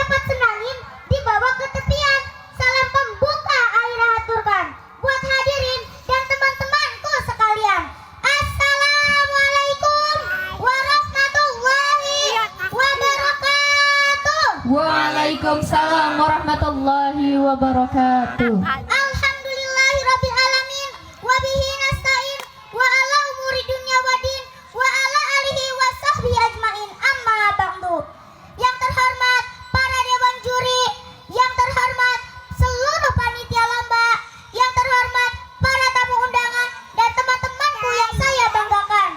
dapat senangin dibawa ke tepian. Salam pembuka air haturkan buat hadirin dan teman-temanku sekalian. Assalamualaikum warahmatullahi wabarakatuh. Waalaikumsalam warahmatullahi wabarakatuh. Alhamdulillahirabbil alamin wa bihi nasta'in wa ala umuri dunya waddin wa ala alihi wa sahbihi ajmain. Amma ba'du. Yang terhormat para dewan juri, yang terhormat seluruh panitia lomba, yang terhormat para tamu undangan dan teman-temanku yang saya banggakan.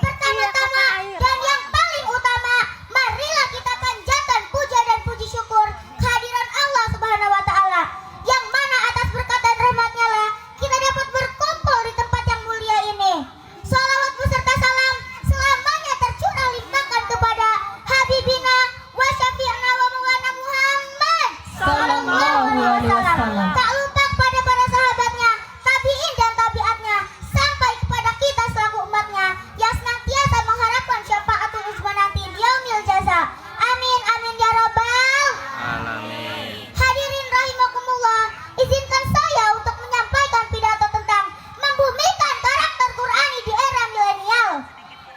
Pertama-tama dan yang paling utama, marilah kita panjatkan puja dan puji syukur kehadiran Allah Subhanahu wa taala, yang mana atas berkat dan rahmat-Nya lah kita dapat berkumpul di tempat yang mulia ini. Shalawat beserta salam selamanya tercurah limpahkan kepada Habibina wa Syafi'na wa Maulana Muhammad Sallallahu alaihi wasallam. Tak lupa kepada para sahabatnya, tabi'in dan tabi'atnya, sampai kepada kita selaku umatnya yang senantiasa mengharapkan syafaatul uzma nanti di yaumil jaza. Amin amin ya rabbal Alamin. hadirin rahimakumullah. Izinkan saya untuk menyampaikan pidato tentang membumikan karakter Qur'ani di era milenial.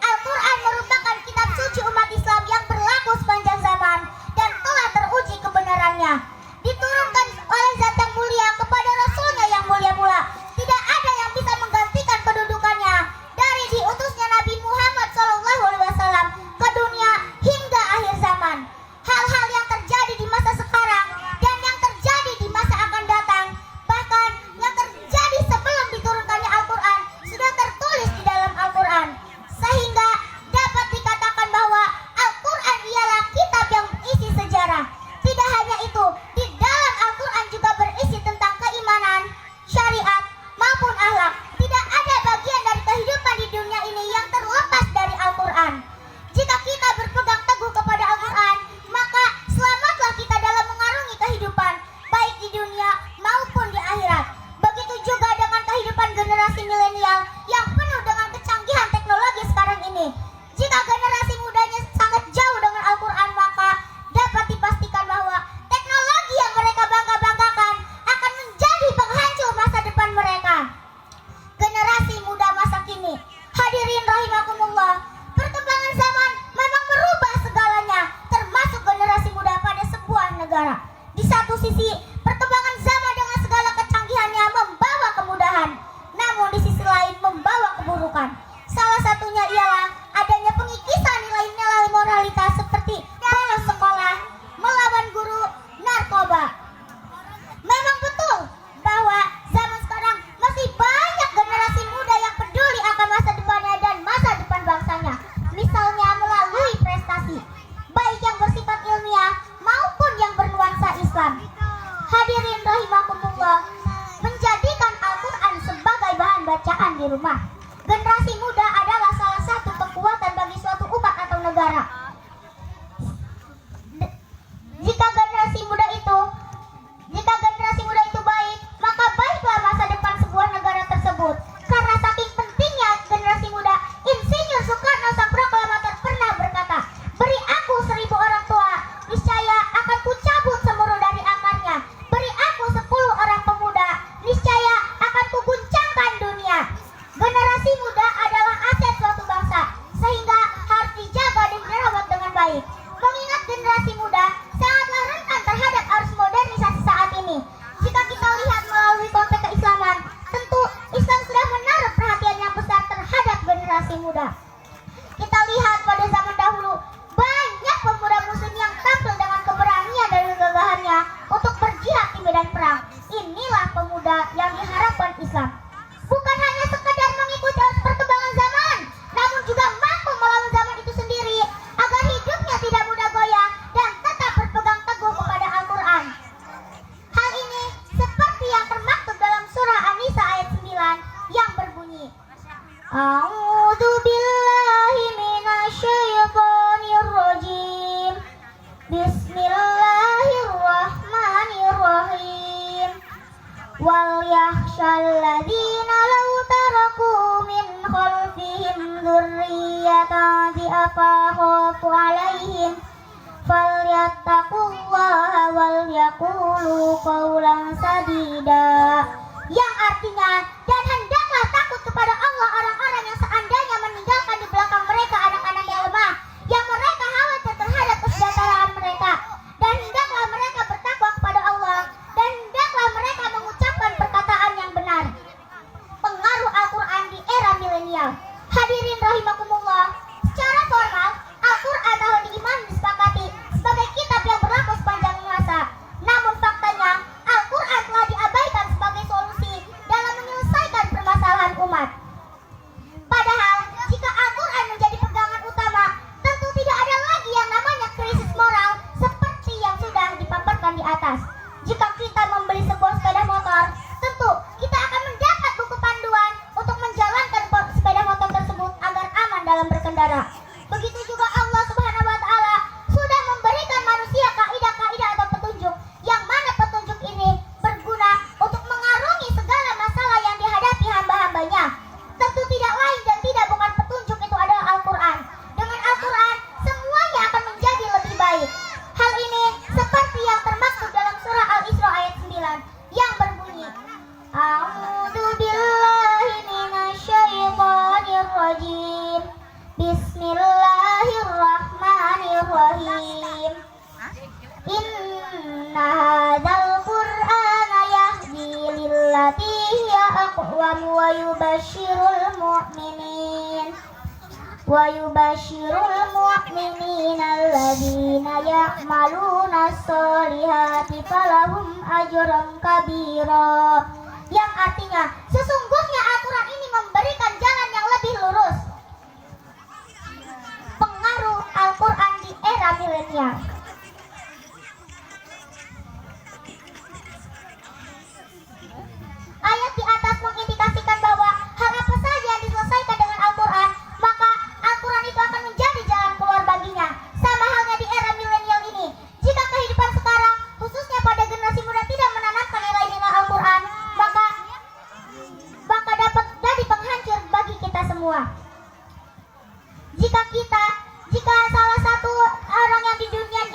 Al-Quran merupakan kitab suci umat Islam yang berlaku sepanjang zaman dan telah teruji kebenarannya. Diturunkan oleh Zat yang mulia kepada Rasulnya yang mulia pula. Tidak ada yang bisa menggantikan kedudukannya dari diutusnya Nabi Muhammad SAW ke dunia hingga akhir zaman. Hal-hal yang terjadi di masa sekarang dan yang terjadi di masa akan datang, bahkan yang terjadi sebelum diturunkannya Al-Quran, sudah tertulis di dalam Al-Quran, sehingga dapat dikatakan bahwa Al-Quran ialah kitab yang berisi sejarah. Tidak hanya itu, di dalam Al-Quran juga berisi tentang keimanan, syariat, maupun akhlak. Tidak ada bagian dari kehidupan di dunia ini yang terlepas dari Al-Quran. Jika kita berpegang teguh kepada Al-Quran, maka selamatlah kita dalam mengarungi kehidupan, baik di dunia maupun di akhirat. Begitu juga dengan kehidupan generasi milenial yang penuh dengan kecanggihan teknologi sekarang ini. Jika generasi mudanya sangat jauh dengan Al-Quran, maka dapat dipastikan bahwa teknologi yang mereka bangga-banggakan akan menjadi penghancur masa depan mereka. Generasi muda masa kini, hadirin rahimakumullah, perkembangan zaman memang merubah segalanya, termasuk generasi muda pada sebuah negara. Di satu sisi, perkembangan zaman dengan segala kecanggihannya membawa kemudahan, namun di sisi lain membawa keburukan. Salah satunya ialah adanya pengikisan nilai-nilai moralitas seperti bolos sekolah, melawan guru, narkoba. Memang betul bahwa zaman sekarang masih banyak generasi muda yang peduli akan masa depannya dan masa depan bangsanya. Misalnya melalui prestasi, baik yang bersifat ilmiah maupun yang bernuansa Islam. Hadirin rahimakumullah, menjadikan Al-Quran sebagai bahan bacaan di rumah. Generasi muda adalah salah satu kekuatan bagi suatu umat atau negara. Jika generasi muda itu baik, maka baiklah masa depan sebuah negara tersebut. Karena saking pentingnya generasi muda, Insinyur Soekarno sang proklamator pernah berkata, "Beri aku 1000 orang tua, niscaya akan kucabut semuru dari akarnya. Beri aku 10 orang pemuda, niscaya akan kuguncangkan dunia." Generasi muda adalah aset suatu bangsa, sehingga harus dijaga dan dirawat dengan baik. Mengingat generasi muda sangatlah rentan terhadap arus modernisasi saat ini. Jika kita lihat melalui konteks keislaman, tentu Islam sudah menaruh perhatian yang besar terhadap generasi muda. Kita lihat pada zaman dahulu, banyak pemuda muslim yang tampil dengan keberanian dan kegagahannya untuk berjihad di medan perang. Inilah pemuda yang diharapkan Islam. Bukan hanya sekedar mengikuti arus perkembangan zaman, namun juga mampu melawan zaman itu sendiri agar hidupnya tidak mudah goyah dan tetap berpegang teguh kepada Al-Quran. Hal ini seperti yang termaktub dalam surah An-Nisa ayat 9 yang berbunyi, A'udzu billahi minasyaitonir rajim. Bismillahirrahmanirrahim. Wal yakhshal ladzina law taraku min khalfihim dzurriyyatan dhi'afa khafu 'alaihim falyattaqullaha yaqulu qawlan sadida, yang artinya, dan hendaklah takut kepada Allah orang-orang yang seandainya meninggalkan di belakang mereka anak-anak yang lemah, yang mereka khawatir terhadap kesejahteraan mereka, dan hendaklah mereka bertakwa kepada Allah, dan hendaklah mereka mengucapkan perkataan yang benar. Pengaruh Al-Quran di era milenial. Hadirin rahimakumullah, secara formal Al-Quran tahun diimani disepakati sebagai kitab yang berlaku sepanjang masa. Namun faktanya Al-Quran telah diabaikan sebagai solusi dalam menyelesaikan permasalahan umat. Padahal jika Al-Quran menjadi pegangan utama, tentu tidak ada lagi yang namanya krisis moral seperti yang sudah dipaparkan di atas. Jika kita membeli sebuah sepeda motor, tentu kita akan mendapat buku panduan untuk menjalankan sepeda motor tersebut agar aman dalam berkendara. Begitu juga Allah Subhanahu wa Ta'ala sudah memberikan manusia kaidah-kaidah atau petunjuk, yang mana petunjuk ini berguna untuk mengarungi segala masalah yang dihadapi hamba-hambanya. Tentu tidak lain dan tidak bukan petunjuk itu adalah Al-Quran. Dengan Al-Quran semuanya akan menjadi lebih baik. Hal ini seperti yang termaktub dalam surah Al-Isra ayat 9 yang berbunyi, A'udzu billahi minasyaitonir rajim. Bismillahirrahmanirrahim. Inna hadzal Qur'ana yahdi lillati hiya aqwam wa yubashshirul mu'minina alladzina ya'maluna sholihati falahum ajrun kabira. Yang artinya, sesungguhnya Al-Quran ini memberikan jalan yang lebih lurus. Pengaruh Al-Quran di era milenial. Ayat di atas mengindikasikan bahwa hal apa saja yang diselesaikan dengan Al-Quran, maka Al-Quran itu akan menjadi jalan keluar baginya. Sama halnya di era milenial ini. Jika kehidupan sekarang, khususnya pada generasi muda, tidak menanamkan nilai-nilai Al-Quran, maka dapat jadi penghancur bagi kita semua. Jika salah satu orang yang di dunia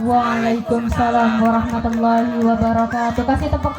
Waalaikumsalam warahmatullahi wabarakatuh. Kasih tepuk tangan.